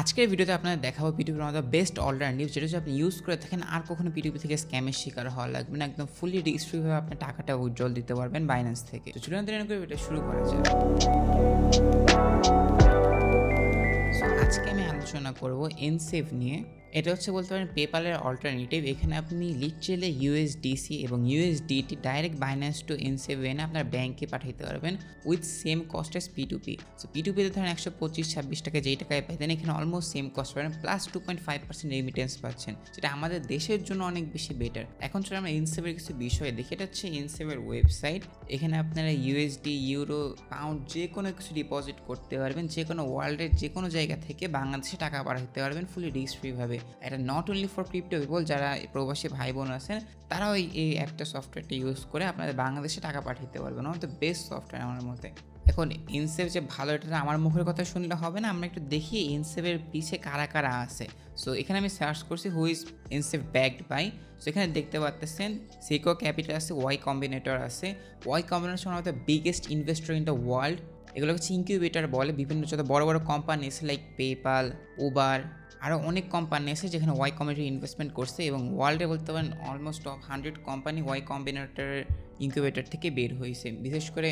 আজকের ভিডিওতে আপনাদের দেখাবো পিটুপির মতো বেস্ট অল্টারনেটিভ, যেটা যদি আপনি ইউজ করে থাকেন আর কখনো পিটুপি থেকে স্ক্যামের শিকার হওয়া লাগবে না। একদম ফুলি রিস্ক ফ্রি ভাবে আপনি টাকাটা উইথড্রল দিতে পারবেন বাইন্যান্স থেকে। তো চলুন দেরি না করে ভিডিও শুরু করা যায়। আজকে আমি আলোচনা করব এনসেভ নিয়ে। এটা হচ্ছে বলতে পারেন পেপ্যালের অল্টারনেটিভ। এখানে আপনি লিটারালি ইউএসডিসি এবং USDT direct Binance to NSave এনে আপনার ব্যাংকে পাঠাতে পারবেন with same cost as P to P. So পিটুপিতে ধরেন 125-26 টাকা যেই টাকায় পাইতেন, এখানে অলমোস্ট সেম কস্ট পাবেন, প্লাস 2.5% রেমিটেন্স পাচ্ছেন, যেটা আমাদের দেশের জন্য অনেক বেশি বেটার। এখন চলো আমরা এনসেভের কিছু বিষয় দেখি। এটা হচ্ছে এনসেভের ওয়েবসাইট। এখানে আপনারা ইউএসডি, ইউরো, পাউন্ড যে কোনো কিছু ডিপোজিট করতে পারবেন, যে কোনো ওয়ার্ল্ডের যে কোনো জায়গা থেকে বাংলাদেশে টাকা পাঠাতে পারবেন ফুলি রিস্ক ফ্রি ভাবে। এটা not only for crypto people, যারা প্রবাসী ভাই বোন আছেন তারাও এই একটা সফটওয়্যারটা ইউজ করে আপনাদের বাংলাদেশে টাকা পাঠাতে পারবেন। One of the best software আমার মতে। এখন এনসেভ যে ভালো, এটা আমার মুখের কথা শুনলে হবে না, আমরা একটু দেখি এনসেভের পিছে কারা কারা আছে। সো এখানে আমি সার্চ করছি who is NSave backed by. So এখানে দেখতে পাচ্ছেন সিকো ক্যাপিটাল আছে, ওয়াই কম্বিনেটর আছে। Y Combinator one of the biggest investor in the world. এগুলো হচ্ছে ইনকিউবেটর বলে। বিভিন্ন যত বড় বড় কোম্পানি আছে লাইক পেপ্যাল, উবার, আরও অনেক কোম্পানি আছে যেখানে ওয়াই কম্বিনেটর ইনভেস্টমেন্ট করছে, এবং ওয়ার্ল্ডে বলতে পারেন অলমোস্ট টপ 100 কোম্পানি ওয়াই কম্বিনেটরের ইনকিউবেটর থেকে বের হয়েছে। বিশেষ করে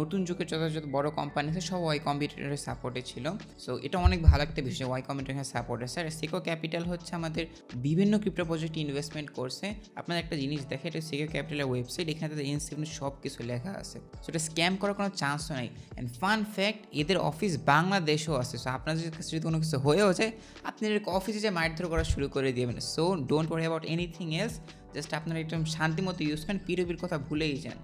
নতুন যুগের যত বড় কোম্পানি আছে সব ওয়াই কম্বিনেটরের সাপোর্টে ছিল। সো এটা অনেক ভালো একটা বিষয়, ওয়াই কম্বিনেটরের সাপোর্ট আছে। আর সিকো ক্যাপিটাল হচ্ছে আমাদের বিভিন্ন ক্রিপ্টো প্রজেক্টে ইনভেস্টমেন্ট করছে। আপনার একটা জিনিস দেখে, এটা সিকো ক্যাপিটালের ওয়েবসাইট, এখানে তাদের এনসেভ সব কিছু লেখা আছে। সো এটা স্ক্যাম করার কোনো চান্সও নাই। অ্যান্ড ফান ফ্যাক্ট, এদের অফিস বাংলাদেশেও আছে। সো আপনার কাছে যদি কোনো কিছু হয়েও যায়, আপনি অফিসে যে মারধর করা শুরু করে দিবেন। So don't worry about anything else, just আপনারা একদম শান্তি মতো ইউজ করেন, পিটুপির কথা ভুলেই যান।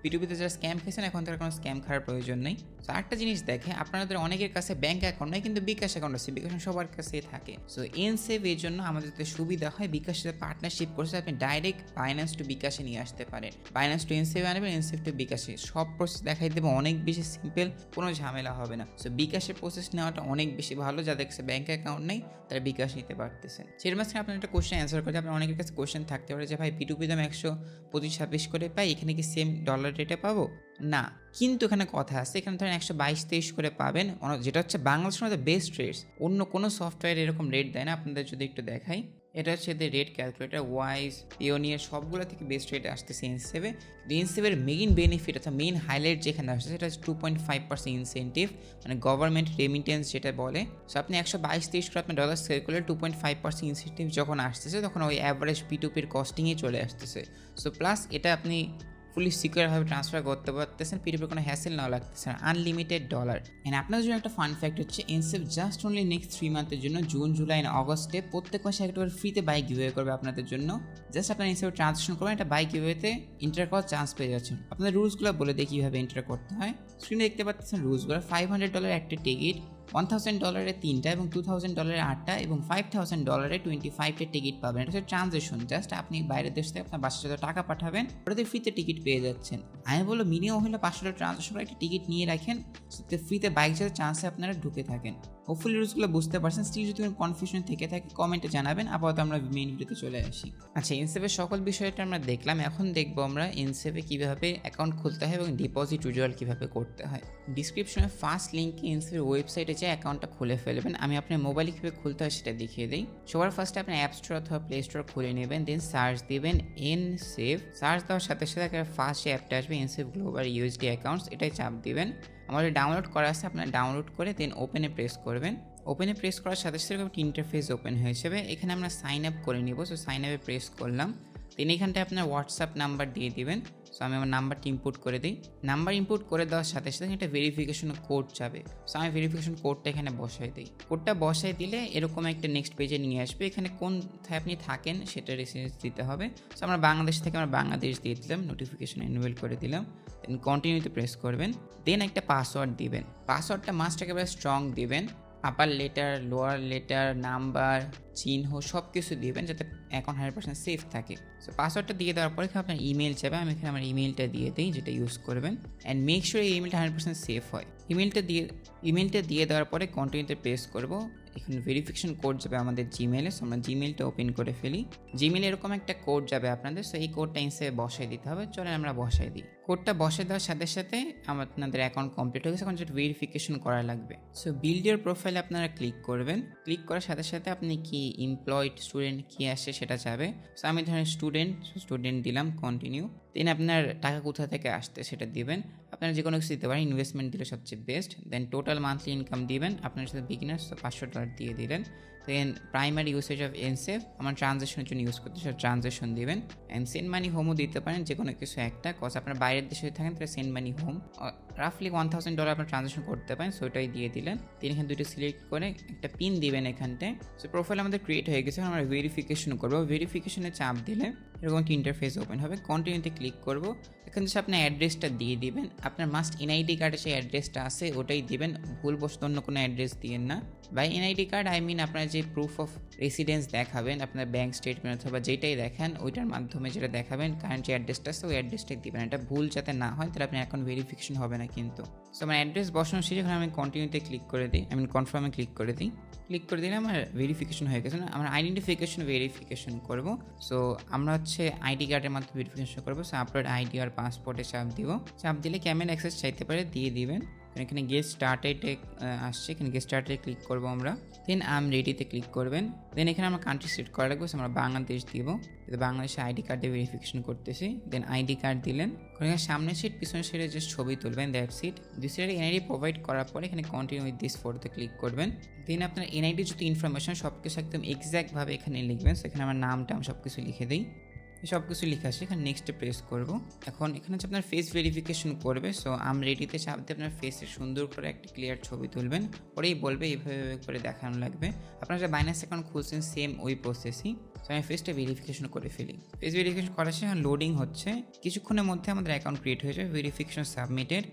পিটুপিতে যারা স্ক্যাম খেয়েছেন এখন তার কোনো স্ক্যাম খাওয়ার প্রয়োজন নেই। সো আরেকটা জিনিস দেখে, আপনাদের অনেকের কাছে ব্যাঙ্ক অ্যাকাউন্ট নেই কিন্তু বিকাশ অ্যাকাউন্ট আছে। বিকাশ সবার কাছেই থাকে। সো এনসেভ এর জন্য আমাদের যাতে সুবিধা হয়, বিকাশের সাথে পার্টনারশিপ করছে, আপনি ডাইরেক্ট বাইন্যান্স টু বিকাশে নিয়ে আসতে পারেন। বাইন্যান্স টু এনসেভ আনবেন, এনসেভ টু বিকাশে সব প্রসেস দেখাই দেবে, অনেক বেশি সিম্পল, কোনো ঝামেলা হবে না। সো বিকাশের প্রসেস নেওয়াটা অনেক বেশি ভালো। যাদের কাছে ব্যাঙ্ক অ্যাকাউন্ট নেই তারা বিকাশ নিতে পারতেছেন। সের মাঝখানে আপনার একটা কোয়েশ্চেন অ্যান্সার করতে, আপনার অনেকের কাছে কোয়েশ্চেন থাকতে পারে যে ভাই পিটুপিতে আমি 125-26 করে পাই, এখানে কি সেম ডলার রেটে পাবো? না, কিন্তু এখানে কথা আছে। এখানে ধরেন 122-23 করে পাবেন, যেটা হচ্ছে বাংলাদেশের মধ্যে বেস্ট রেটস। অন্য কোনো সফটওয়্যার এরকম রেট দেয় না। আপনাদের যদি একটু দেখাই, এটা হচ্ছে এদের রেট ক্যালকুলেটার, ওয়াইজ, পিওনিয়ার, সবগুলো থেকে বেস্ট রেট আসতেছে এনসেভে। এনসেভের মেইন বেনিফিট অর্থাৎ মেইন হাইলাইট যেখানে আসছে সেটা হচ্ছে 2.5% ইনসেন্টিভ, মানে গভর্নমেন্ট রেমিটেন্স যেটা বলে। সো আপনি 122-23 করে আপনি ডলার সেল করলে 2.5% ইনসেন্টিভ যখন আসতেছে, তখন ওই অ্যাভারেজ পিটুপির কস্টিংয়ে চলে আসতেছে। সো প্লাস এটা আপনি ফুলি সিকিউরভাবে ট্রান্সফার করতে পারতেছেন, পিটুপির কোনো হ্যাসেল নাও লাগতেছে না, আনলিমিটেড ডলার। এন্ড আপনাদের জন্য একটা ফান ফ্যাক্ট হচ্ছে, এনসেভ জাস্ট অনলি নেক্সট 3 মান্থের জন্য, জুন, জুলাই অ্যান্ড অগস্টে প্রত্যেক মাসে একটা ফ্রিতে বাইক গিভওয়ে করবে আপনাদের জন্য। জাস্ট আপনার এনসেভ ট্রানজাকশন করবেন, একটা বাইক গিভওয়েতে এন্টার করার চান্স পেয়ে যাচ্ছেন। আপনাদের রুলসগুলো বলে দিয়ে কীভাবে এন্টার করতে হয়। স্ক্রিনে দেখতে পাচ্ছেন রুলসগুলো। $500 একটা টিকিট, $1000 3টা এবং $2000 8টা এবং $5000 25টা টিকিট পাবেন। এটা হচ্ছে ট্রানজেকশন। জাস্ট আপনি বাইরের দেশ থেকে আপনার বাসার সাথে টাকা পাঠাবেন, ওটাতে ফ্রিতে টিকিট পেয়ে যাচ্ছেন। আমি বলবো মিনিমাম হলে $500 ট্রানজেকশন করে একটা টিকিট নিয়ে রাখেন, যাতে ফ্রিতে বাইক যাওয়ার চান্সে আপনারা ঢুকে থাকেন। হোপফুলি রুলসগুলো বুঝতে পারছেন। স্টিল যদি কোনো কনফিউশন থেকে থাকে কমেন্টে জানাবেন। আপাতত আমরা মেইন ভিডিওতে চলে আসি। আচ্ছা, এনসেভের সকল বিষয়টা আমরা দেখলাম। এখন দেখবো আমরা এনসেভে কীভাবে অ্যাকাউন্ট খুলতে হয় এবং ডিপোজিট উইথড্রল কীভাবে করতে হয়। ডিসক্রিপশনে ফার্স্ট লিঙ্কে এনসেভের ওয়েবসাইটে যে অ্যাকাউন্টটা খুলে ফেলবেন। আমি আপনার মোবাইলে কীভাবে খুলতে হয় সেটা দেখিয়ে দিই। সবার ফার্স্টে আপনি অ্যাপ স্টোর অথবা প্লে স্টোর খুলে নেবেন, দেন সার্চ দিবেন এনসেভ। সার্চ দেওয়ার সাথে সাথে ফার্স্ট যে অ্যাপটা আসবে এনসেভ গ্লোবাল ইউএসডি অ্যাকাউন্টস, এটাই চাপ দিবেন। আমাদের ডাউনলোড করা আছে, আপনারা ডাউনলোড করে দেন ওপেনে প্রেস করবেন। ওপেনে প্রেস করার সাথে সাথে একটা ইন্টারফেস ওপেন হয়ে যাবে। এখানে আমরা সাইন আপ করে নিব। সো সাইন আপে প্রেস করলাম। দেন এখানটায় আপনার হোয়াটসঅ্যাপ নাম্বার দিয়ে দিবেন। সো আমি আমার নাম্বারটি ইনপুট করে দিই। নাম্বার ইনপুট করে দেওয়ার সাথে সাথে একটা ভেরিফিকেশন কোড যাবে। সো আমি ভেরিফিকেশন কোডটা এখানে বসাই দিই। কোডটা বসাই দিলে এরকম একটা নেক্সট পেজে নিয়ে আসবে। এখানে কোনথায় আপনি থাকেন সেটা রেসিডেন্স দিতে হবে। সো আমরা বাংলাদেশ থেকে আমরা বাংলাদেশ দিয়ে দিলাম, নোটিফিকেশন এনভেল করে দিলাম। দেন কন্টিনিউতে প্রেস করবেন। দেন একটা পাসওয়ার্ড দিবেন। পাসওয়ার্ডটা মাস্ট একেবারে স্ট্রং দিবেন। আপার লেটার, লোয়ার লেটার, নাম্বার, চিহ্ন সব কিছু দিবেন যাতে অ্যাকাউন্ট 100% সেফ থাকে। সো পাসওয়ার্ডটা দিয়ে দেওয়ার পরে আপনার ইমেল যাবে। আমি এখানে আমার ইমেলটা দিয়ে দিই যেটা ইউজ করবেন। অ্যান্ড মেক শিওর এই ইমেলটা 100% সেফ হয়। ইমেলটা দিয়ে দেওয়ার পরে কন্টিনিউতে প্রেস করব। এখন ভেরিফিকেশন কোড যাবে আমাদের জিমেলে। সো আমরা জিমেলটা ওপেন করে ফেলি। জিমেলে এরকম একটা কোড যাবে আপনাদের, সো এই কোডটা ইনসেভে বসাই দিতে হবে। চলেন আমরা বসাই দিই। কোডটা বসাই দেওয়ার সাথে সাথে আপনাদের অ্যাকাউন্ট কমপ্লিট হয়ে গেছে। এখন যেটা ভেরিফিকেশন করা লাগবে। সো বিল্ড ইউর প্রোফাইলে আপনারা ক্লিক করবেন। ক্লিক করার সাথে সাথে আপনি কি এমপ্লয়েড, স্টুডেন্ট কি আসে সেটা যাবে। সো আমি ধরেন স্টুডেন্ট দিলাম, কন্টিনিউ। দেন আপনার টাকা কোথা থেকে আসতে সেটা দিবেন। আপনারা যে কোনো কিছু দিতে পারেন, ইনভেস্টমেন্ট দিলে সবচেয়ে বেস্ট। দেন টোটাল মান্থলি ইনকাম দিবেন, আপনার সাথে বিগিনার, সো $500 দিয়ে দিলেন। দেন প্রাইমারি ইউসেজ অফ এনসেভ, আমার ট্রানজ্যাকশনের জন্য ইউজ করতে সেটা ট্রানজ্যাকশন দিবেন। অ্যান্ড সেন্ড মানি হোমও দিতে পারেন, যে কোনো কিছু একটা, কজ আপনার বাইরের দেশে যদি থাকেন তাহলে সেন্ড মানি হোম রাফলি $1000 আপনার ট্রানজ্যাকশন করতে পারেন। সো ওইটাই দিয়ে দিলেন। তিনি এখানে দুটো সিলেক্ট করে একটা পিন দিবেন এখানটায়। সো প্রোফাইল আমাদের ক্রিয়েট হয়ে গেছে। আমরা ভেরিফিকেশন করবো। ভেরিফিকেশনে চাপ দিলে এরকম একটা ইন্টারফেস ওপেন হবে। কন্টিনিউতে ক্লিক করব। এখানে যে আপনার অ্যাড্রেসটা দিয়ে দিবেন, আপনার মাস্ট এনআইডি কার্ডে সেই অ্যাড্রেসটা আছে ওটাই দিবেন, ভুলবশত অন্য কোনো অ্যাড্রেস দিয়েন না। By NID card I mean আপনার যে প্রুফ অফ রেসিডেন্স দেখাবেন, আপনার ব্যাঙ্ক স্টেটমেন্ট অথবা যেটাই দেখান ওইটার মাধ্যমে যেটা দেখাবেন, কারেন্ট যে অ্যাড্রেসটা আছে ওই অ্যাড্রেসটাই দিবেন। এটা ভুল যাতে না হয়, তাহলে আপনার অ্যাকাউন্ট ভেরিফিকেশন হবে না কিন্তু। সো আমার অ্যাড্রেস বসানো শেষ। এখন আমি কন্টিনিউতে ক্লিক করে দিই, কনফার্মে ক্লিক করে দিই। ক্লিক করে দিলে আমার ভেরিফিকেশন হয়ে গেছে। না, আমরা আইডেন্টিফিকেশন ভেরিফিকেশন করব। সো আমরা আইডি কার্ডের মাধ্যমে ভেরিফিকেশন করবো। সো আপলোড আইডি আর পাসপোর্টে চাপ দিব। চাপ দিলে ক্যামেরা অ্যাক্সেস চাইতে পারে, দিয়ে দিবেন। এখানে গেট স্টার্টেডে আসছে, এখানে গেট স্টার্টেডে ক্লিক করবো আমরা। দেন আই এম রেডিতে ক্লিক করবেন। দেন এখানে আমরা কান্ট্রি সিলেক্ট করা লাগবে। আমরা বাংলাদেশ দিব। বাংলাদেশে আইডি কার্ডে ভেরিফিকেশন করতেছি। দেন আইডি কার্ড দিলেন। এখানে সামনের সিট পিছনের সিটে জাস্ট ছবি তুলবেন, দ্যাট সিট। দুই সিটে এনআইডি প্রোভাইড করার পরে এখানে কন্টিনিউ উইথ দিস ফটোতে ক্লিক করবেন। দেন আপনার এনআইডি যত ইনফরমেশন সব কিছু একদম এক্স্যাক্টভাবে এখানে লিখবেন। সেখানে আমার নামটা সব কিছু লিখে দিই। সব কিছু লেখা আছে, এখানে নেক্সটে প্রেস করব। এখন এখানে হচ্ছে আপনার ফেস ভেরিফিকেশন করবে। সো আম রেডিতে চাপ দিয়ে আপনার ফেসের সুন্দর করে একটা ক্লিয়ার ছবি তুলবেন। পরেই বলবে এইভাবে করে দেখানো লাগবে। আপনারা যে বাইন্যান্স অ্যাকাউন্ট খুলছেন সেম ওই প্রসেসই। সো আমি ফেসটা ভেরিফিকেশন করে ফেলি। ফেস ভেরিফিকেশন করার শেষে এখন লোডিং হচ্ছে। কিছুক্ষণের মধ্যে আমাদের অ্যাকাউন্ট ক্রিয়েট হয়ে যাবে। Verification submitted.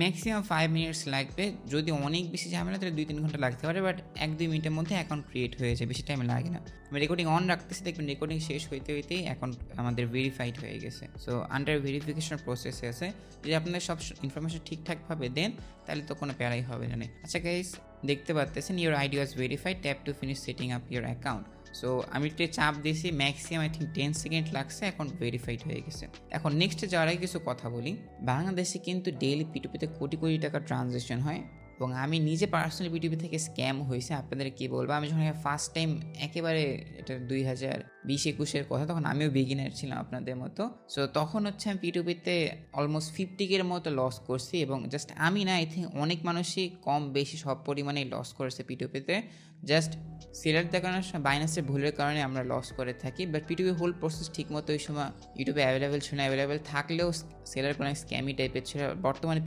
ম্যাক্সিমাম 5 মিনিটস লাগবে। যদি অনেক বেশি ঝামেলা তাহলে 2-3 ঘন্টা লাগতে পারে, বাট 1-2 মিনিটের মধ্যে অ্যাকাউন্ট ক্রিয়েট হয়ে যায়, বেশি টাইম লাগে না। আমি রেকর্ডিং অন রাখতেছি, দেখবেন রেকর্ডিং শেষ হইতেই অ্যাকাউন্ট আমাদের ভেরিফাইড হয়ে গেছে। সো আন্ডার ভেরিফিকেশন প্রসেসে আছে। যদি আপনাদের সব ইনফরমেশন ঠিকঠাকভাবে দেন তাহলে তো কোনো প্যারাই হবে না। আচ্ছা গাইস, দেখতে পাচ্ছেন your ID was verified, tap to finish setting up your account. So আমি একটু চাপ দিয়েছি, ম্যাক্সিমাম আই থিঙ্ক 10 সেকেন্ড লাগছে, এখন ভেরিফাইড হয়ে গেছে। এখন নেক্সটে যাওয়ার আগে কিছু কথা বলি। বাংলাদেশে কিন্তু ডেইলি পিটুপিতে কোটি কোটি টাকা ট্রানজ্যাকশন হয়, এবং আমি নিজে পার্সোনালি পিটুপি থেকে স্ক্যাম হয়েছে। আপনাদের কি বলবো, আমি যখন ফার্স্ট টাইম একেবারে, এটা 2020-21 কথা, তখন আমিও বিগিনার ছিলাম আপনাদের মতো। সো তখন আমি পিটুপিতে অলমোস্ট 50K মতো লস করছি, এবং জাস্ট আমি না, আই থিঙ্ক অনেক মানুষই কম বেশি সব পরিমাণেই লস করেছে পিটুপিতে। জাস্ট সেলার দেখানোর সময় বাইন্যান্সের ভুলের কারণে আমরা লস করে থাকি। বাট পিটুপি হোল প্রসেস ঠিক মতো ওই সময় ইউটিউবে অ্যাভেলেবেল ছিল না। অ্যাভেলেবেল থাকলেও সেলার কোনো স্ক্যামি টাইপের ছিল। বর্তমানে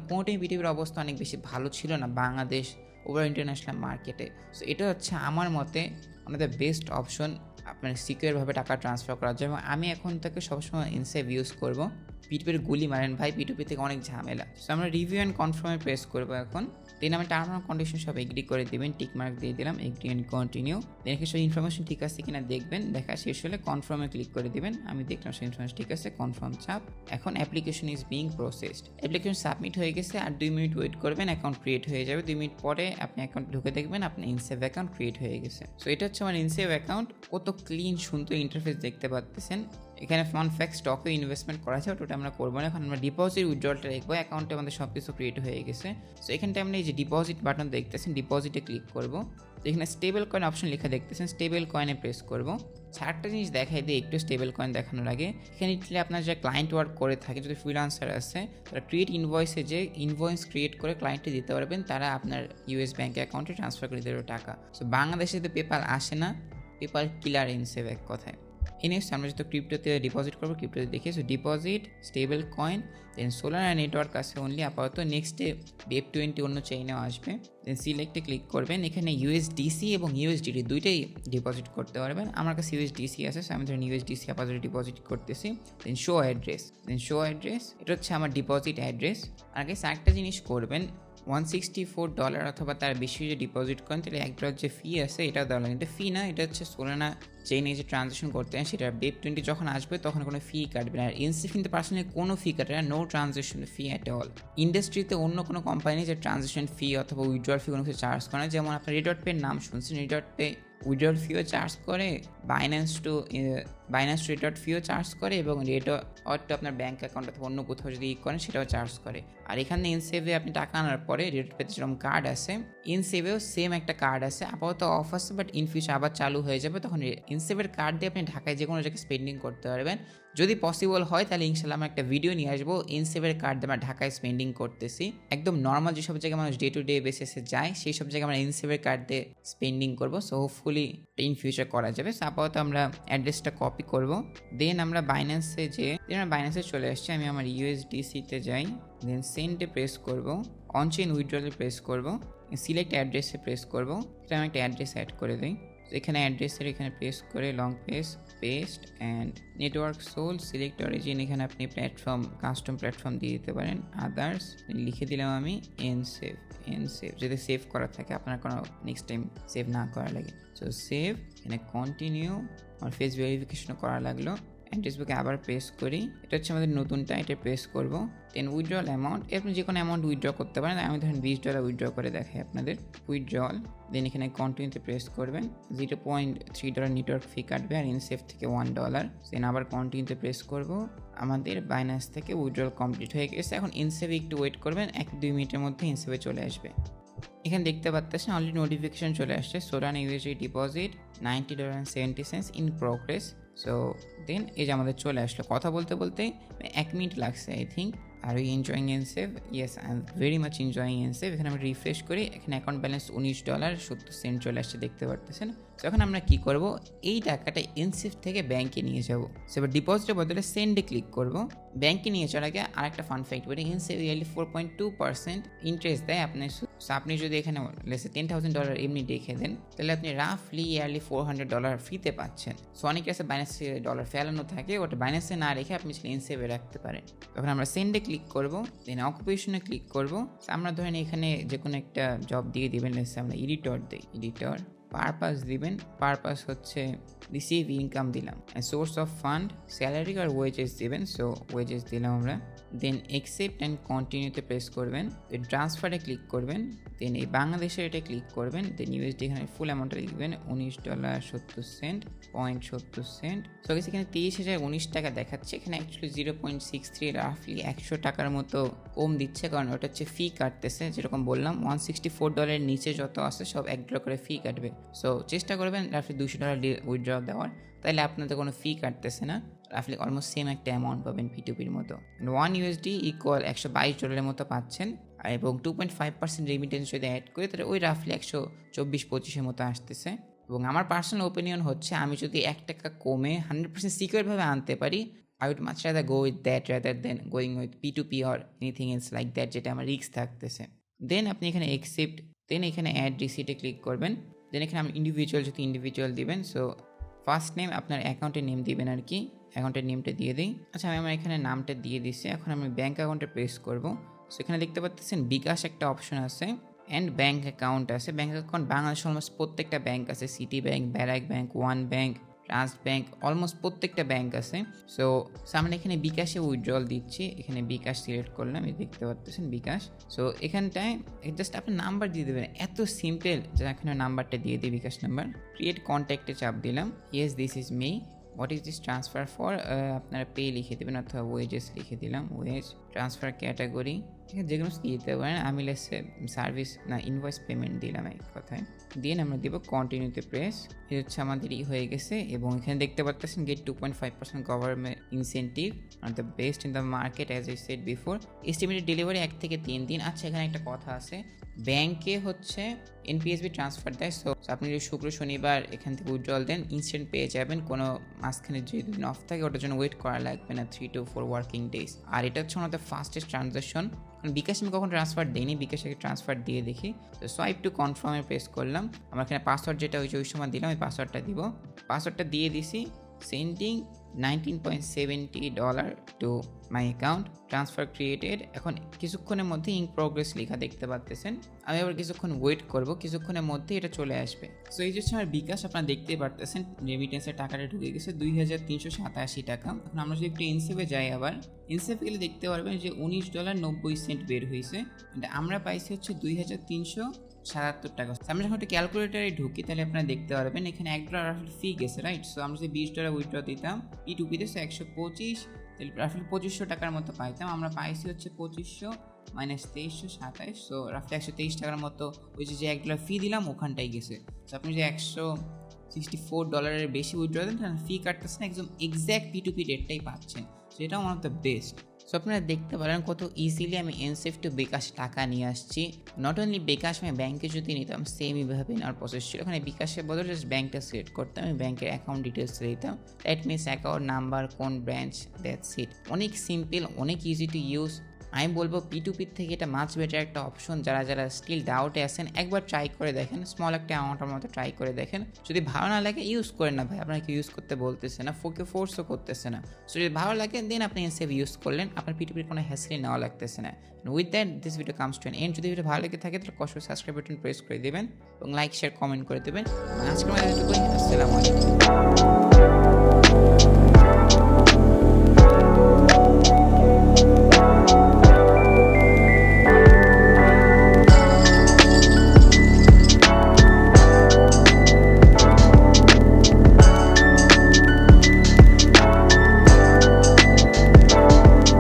কোনো টাইম পিটুপির অবস্থা অনেক বেশি ভালো ছিল না বাংলাদেশ ওভার ইন্টারন্যাশনাল মার্কেটে। সো এটা আমার মতে আমাদের বেস্ট অপশন আপনার সিকিউরভাবে টাকা ট্রান্সফার করার জন্য। আমি এখন থেকে সবসময় এনসেভ ইউজ করবো। পিটুপির গুলি মারেন ভাই, পিটুপি থেকে অনেক ঝামেলা। সো আমরা রিভিউ অ্যান্ড কনফার্মে প্রেস করবো এখন। দেন আমি টার্ম অ্যান্ড কন্ডিশন সব এগ্রি করে দেবেন, টিক মার্ক দিয়ে দিলাম, এগ্রি অ্যান্ড কন্টিনিউ। দেন এখানে সব ইনফরমেশন ঠিক আছে কিনা দেখবেন, দেখা শেষ হলে কনফার্মে ক্লিক করে দিবেন। আমি দেখলাম সব ইনফরমেশন ঠিক আছে, কনফার্ম চাপ। এখন application is being processed. Application submit হয়ে গেছে, আর 2 মিনিট ওয়েট করবেন, অ্যাকাউন্ট ক্রিয়েট হয়ে যাবে। 2 মিনিট পরে আপনি অ্যাকাউন্ট ঢুকে দেখবেন আপনার ইনসেভ অ্যাকাউন্ট ক্রিয়েট হয়ে গেছে। সো এটা আমার ইনসেভ অ্যাকাউন্ট। কত ক্লিন সুন্দর ইন্টারফেস দেখতে পাচ্ছেন। এখানে ফান ফ্যাক্ট স্টকে ইনভেস্টমেন্ট করা আছে, ওটা আমরা করবো না। এখন আমরা ডিপোজিট উইথড্রলটা দেখবো। অ্যাকাউন্টে আমাদের সব কিছু ক্রিয়েট হয়ে গেছে। সো এখানটা আমরা এই যে ডিপোজিট বাটন দেখতেছেন, ডিপোজিটে ক্লিক করবো। তো এখানে স্টেবল কয়েন অপশন লেখা দেখতেছেন, স্টেবল কয়েনে প্রেস করবো। চারটা জিনিস দেখাই দিই একটু স্টেবল কয়েন দেখানোর আগে। এখানে আপনার যে ক্লায়েন্ট ওয়ার্ক করে থাকে, যদি ফ্রিল্যান্সার আছে, তারা ক্রিয়েট ইনভয়েসে যে ইনভয়েস ক্রিয়েট করে ক্লায়েন্টে দিতে পারবেন, তারা আপনার ইউএস ব্যাঙ্ক অ্যাকাউন্টে ট্রান্সফার করে দেবে টাকা। সো বাংলাদেশে তো পেপাল আসে না, পেপাল কিলার ইনসেভ এক কথায়। নেক্সট আমরা যত ক্রিপ্টোতে ডিপোজিট করবো, ক্রিপ্টোতে দেখি। সো ডিপোজিট, স্টেবল কয়েন, দেন সোলার নেটওয়ার্ক আছে অনলি আপাতত। নেক্সটে Web20 অন্য চেইনেও আসবে। দেন সিলেক্টে ক্লিক করবেন। এখানে USDC এবং USDT দুইটাই ডিপোজিট করতে পারবেন। আমার কাছে USDC আছে, আমি ধরেন USDC আপাতত ডিপোজিট করতেছি। দেন শো অ্যাড্রেস, এটা আমার ডিপোজিট অ্যাড্রেস। আগে আরেকটা জিনিস করবেন, $164 অথবা তার বেশি যদি ডিপোজিট করেন তাহলে $1 যে ফি আছে এটা দেওয়া লাগে। এটা ফি না, এটা সোলানা চেইনে যে ট্রানজ্যাকশন করতে হয় সেটা BEP20 যখন আসবে তখন কোনো ফি কাটবে না। আর এনসেভ কিন্তু পার্সোনালি কোনো ফি কাটবে না, no transaction fee at all. ইন্ডাস্ট্রিতে অন্য কোনো কোম্পানি যে ট্রানজ্যাকশন ফি অথবা উইথড্রল ফি কোনো কিছু চার্জ করে না। যেমন আপনার রেড.পে নাম শুনছেন, রেড.পে উইথড্রল ফিও চার্জ করে, বাইন্যান্স টু রেড.ডট ফিও চার্জ করে, এবং রেড.ডট টু আপনার ব্যাঙ্ক অ্যাকাউন্ট অথবা অন্য কোথাও যদি করেন সেটাও চার্জ করে। আর এখানে এনসেভে আপনি টাকা আনার পরে রেড.পেতে যেরকম কার্ড আছে, এনসেভেও সেম একটা কার্ড আছে, আপাতত অফ আছে, বাট ইন ফিউচার আবার চালু হয়ে যাবে। তখন এনসেভের কার্ড দিয়ে আপনি ঢাকায় যে কোনো জায়গায় স্পেন্ডিং করতে পারবেন। যদি পসিবল হয় তাহলে ইনশাল্লাহ আমরা একটা ভিডিও নিয়ে আসবো এনসেভের কার্ড দিয়ে আমরা ঢাকায় স্পেন্ডিং করতেছি। একদম নর্মাল যেসব জায়গায় মানুষ ডে টু ডে বেসিসে যায় সেই সব জায়গায় আমরা এনসেভের কার্ড দিয়ে স্পেন্ডিং করবো। সো হোপফুলি ইন ফিউচার করা যাবে। সো আপাতত আমরা অ্যাড্রেসটা কপি করব, দেন আমরা বাইন্যান্সে চলে আসছি। আমি আমার USDC-তে যাই, দেন সেন্ডে প্রেস করব, অনচেইন উইথড্রলে প্রেস করব, সিলেক্ট অ্যাড্রেসে প্রেস করব। এটা আমি একটা অ্যাড্রেস অ্যাড করে দিই। এখানে অ্যাড্রেসের এখানে প্রেস করে long paste and network sol, select origin. এখানে আপনি কাস্টম প্ল্যাটফর্ম দিয়ে দিতে পারেন, আদার্স লিখে দিলাম আমি এনসেভ যদি সেভ করা থাকে, আপনার কোনো নেক্সট টাইম সেভ না করা লাগে। সো সেভ, এখানে কন্টিনিউ, আমার ফেস ভেরিফিকেশনও করা লাগলো। অ্যাড্রেস বুকে আবার প্রেস করি, এটা হচ্ছে আমাদের নতুনটা, এটা প্রেস করব। দেন উইথড্রল অ্যামাউন্ট, আপনি যে কোনো অ্যামাউন্ট উইথড্র করতে পারেন। আমি ধরেন $20 উইথড্র করে দেখাই আপনাদের। উইথড্রল, দেন এখানে কন্টিনিউতে প্রেস করবেন, $0.3 নেটওয়ার্ক ফি কাটবে, আর এনসেভ থেকে $1। দেন আবার কন্টিনিউতে প্রেস করব। আমাদের বাইন্যান্স থেকে উইথড্রল কমপ্লিট হয়ে গেছে। এখন এনসেভে একটু ওয়েট করবেন, 1-2 মিনিটের মধ্যে এনসেভে চলে আসবে। এখানে দেখতে পাচ্ছেন অলরেডি নোটিফিকেশন চলে আসছে, Solana USD deposit $90.70 in progress. So then এই যে আমাদের চলে আসলো। কথা বলতে 1 মিনিট লাগছে I think. Are you enjoying NSave? Yes, I am very much enjoying NSave. এখানে আমরা রিফ্রেশ করি, এখানে অ্যাকাউন্ট ব্যালেন্স $19.70 চলে আসছে, দেখতে পারতেছেন। তো এখন আমরা কি করব, এই টাকাটা এনসেভ থেকে ব্যাংকে নিয়ে যাব। সো এবার ডিপোজিটের বদলে সেন্ডে ক্লিক করব। ব্যাংকে নিয়ে যাওয়ার আগে আরেকটা ফান ফ্যাক্ট বলি, এনসেভ ইয়ারলি 4.2% ইন্টারেস্ট দেয়। আপনি যদি এখানে $10,000 এমনি রেখে দেন, তাহলে আপনি রাফলি ইয়ারলি $400 ফ্রিতে পাচ্ছেন। সো অনেকের কাছে বাইন্যান্সে ডলার ফেলানো থাকে, ওটা বাইন্যান্সে না রেখে আপনি এনসেভে রাখতে পারেন। তখন আমরা সেন্ডে ক্লিক করব, দেন অকুপেশনে ক্লিক করব। আমরা ধরেন এখানে যে কোনো একটা জব দিয়ে দিবেন, আমরা এডিটর দিই, এডিটর। পারপাস দিবেন, পারপাস হচ্ছে রিসিভ ইনকাম দিলাম, সোর্স অফ ফান্ড স্যালারি আর ওয়েজেস দিবেন। সো ওয়েজেস দিলাম আমরা। দেন অ্যাকসেপ্ট অ্যান্ড কন্টিনিউতে প্রেস করবেন, দেন ট্রান্সফারে ক্লিক করবেন, দেন এই বাংলাদেশের এটা ক্লিক করবেন, দেন USD এখানে ফুল অ্যামাউন্টটা লিখবেন $19.70। সো এখানে 30,019 টাকা দেখাচ্ছে, এখানে অ্যাকচুয়ালি 0.63 রাফলি 100 টাকার মতো কম দিচ্ছে, কারণ ওটা হচ্ছে ফি কাটতেছে। যেরকম বললাম $164 নিচে যত আছে সব $1 করে ফি কাটবে। সো চেষ্টা করবেন রাফলি $200 উইথড্র দেওয়ার, তাহলে আপনাদের কোনো ফি কাটতেছে না। রাফলি অলমোস্ট সেম একটা অ্যামাউন্ট পাবেন P2P-র মতো। $1 ইকুয়াল $122 মতো পাচ্ছেন, এবং 2.5% রেমিটেন্স যদি অ্যাড করি তাহলে ওই রাফলি 124-25 মতো আসতেছে। এবং আমার পার্সোনাল ওপিনিয়ন হচ্ছে, আমি যদি $1 কমে 100% সিকিউরভাবে আনতে পারি, I would much rather go with that rather than going with P2P or anything else like that, যেটা আমার রিস্ক থাকতেছে। দেন আপনি এখানে অ্যাকসেপ্ট, দেন এখানে অ্যাড রিসিটে ক্লিক করবেন। দেন এখানে আমি ইন্ডিভিজুয়াল দিবেন। সো ফার্স্ট নেম আপনার অ্যাকাউন্টের নেম দিবেন আর কি, অ্যাকাউন্টের নেমটা দিয়ে দিই। আচ্ছা, আমি আমার এখানে নামটা দিয়ে দিচ্ছি। এখন আমি ব্যাঙ্ক অ্যাকাউন্টে প্রেস করব। সো এখানে দেখতে পাচ্ছেন বিকাশ একটা অপশন আছে অ্যান্ড ব্যাঙ্ক অ্যাকাউন্ট আছে। ব্যাঙ্ক অ্যাকাউন্ট বাংলাদেশ অলমোস্ট প্রত্যেকটা ব্যাঙ্ক আছে, City Bank, BRAC Bank, One Bank, Trust Bank, almost প্রত্যেকটা ব্যাঙ্ক আছে। সো আমরা এখানে বিকাশে উইথড্রল দিচ্ছি, এখানে বিকাশ সিলেক্ট করলাম, এই দেখতে পাচ্ছেন বিকাশ। সো এখানটায় জাস্ট আপনার নাম্বার দিয়ে দেবেন, এত সিম্পল। যে এখানে নাম্বারটা দিয়ে দিই, বিকাশ নাম্বার। ক্রিয়েট কন্ট্যাক্টে চাপ দিলাম, yes this is me, what is this transfer for, আপনারা পে লিখে দেবেন অথবা ওয়েজেস লিখে দিলাম, ওয়েজ। ট্রান্সফার ক্যাটাগরি যে কোনো দিতে পারেন, আমি সার্ভিস না ইনভয়েস পেমেন্ট দিলাম এক কথায়। দিয়ে আমরা দিব কন্টিনিউতে প্রেস। এটা হচ্ছে আমাদের হয়ে গেছে, এবং এখানে দেখতে পাচ্ছেন গেট 2.5% গভর্নমেন্ট ইনসেন্টিভ আর the best in the market as I said before. Estimated delivery 1 থেকে 3 দিন। আচ্ছা, এখানে একটা কথা আছে, ব্যাংকে হচ্ছে NPSB ট্রান্সফার দেয়। সো আপনি যদি শুক্র শনিবার এখান থেকে উইথড্রল দেন, ইনস্ট্যান্ট পেয়ে যাবেন। কোনো মাঝখানে যদি দিন অফ থাকে ওটার জন্য ওয়েট করা লাগবে না 3 to 4 ওয়ার্কিং ডেজ। আর এটা হচ্ছে আমাদের ফাস্টেস্ট ট্রানজাকশন। বিকাশ আমি কখন ট্রান্সফার দিইনি, বিকাশে ট্রান্সফার দিয়ে দেখি। তো সোয়াইপ টু কনফার্মে প্রেস করলাম। আমার এখানে পাসওয়ার্ড যেটা ওই সময় দিলাম, ওই পাসওয়ার্ডটা দিব। পাসওয়ার্ডটা দিয়ে দিছি, sending $19.70 to my account, transfer created. এখন কিছুক্ষণের মধ্যে ইন প্রোগ্রেস লেখা দেখতে পাচ্ছেন। আমি আবার কিছুক্ষণ ওয়েট করব, কিছুক্ষণের মধ্যে এটা চলে আসবে। সো এই যে হচ্ছে আমার বিকাশ, আপনারা দেখতেই পারতেছেন রেমিটেন্সের টাকাটা ঢুকে গেছে 2387 টাকা। এখন আমরা যদি একটু এনসেভে যাই, আবার এনসেভে গেলে দেখতে পারবেন যে $19.90 বের হয়েছে। আমরা পাইছি হচ্ছে 2377 টাকা। আমরা যখন একটা ক্যালকুলেটারে ঢুকি তাহলে আপনারা দেখতে পারবেন এখানে $1 ফি গেছে, রাইট? সো আমরা যদি $20 উইথড্র দিতাম, P2P-তে 125, তাহলে রাফলি 2500 টাকার মতো পাইতাম। আমরা পাইছি হচ্ছে 2500 মাইনাস 2327, সো রাফলি 123 টাকার মতো ওই যে $1 ফি দিলাম ওখানটাই গেছে। সো আপনি যে $164 বেশি উইথড্র দেন তাহলে ফি কাটতেছেন, একদম এক্স্যাক্ট P2P রেটটাই পাচ্ছেন। সো এটা one of the best. So আপনারা দেখতে পারেন কত ইজিলি আমি এনসেভ টু বিকাশ টাকা নিয়ে আসছি। নট অনলি বিকাশ, আমি ব্যাংকে যদি নিতাম সেম এইভাবে নেওয়ার প্রসেস ছিল। ওখানে বিকাশের বদলে জাস্ট ব্যাংকটা সিলেক্ট করতাম, আমি ব্যাংকের অ্যাকাউন্ট ডিটেলস দিতাম, দ্যাট মিনস অ্যাকাউন্ট নাম্বার, কোন ব্রাঞ্চ, দ্যাটস ইট। অনেক সিম্পল, অনেক ইজি টু ইউজ। আমি বলবো P2P থেকে এটা মাছ বেটার একটা অপশন। যারা স্টিল ডাউটে আছেন একবার ট্রাই করে দেখেন, স্মল একটা অ্যামাউন্টের মতো ট্রাই করে দেখেন। যদি ভালো না লাগে ইউজ করেন না ভাই, আপনাকে ইউজ করতে বলতেছে না, ফোর্সও করতেছে না। সো যদি ভালো লাগে দেন আপনি এনসেভ ইউজ করলেন, আপনার P2P কোনো হ্যাসেল নেওয়া লাগতেছে না। With that this video comes to an end. যদি ভিডিও ভালো লেগে থাকে তাহলে কষ্ট সাবস্ক্রাইব বাটন প্রেস করে দেবেন এবং লাইক শেয়ার কমেন্ট করে দেবেন। আজকের মতো এতটুকুই, আসসালামু আলাইকুম।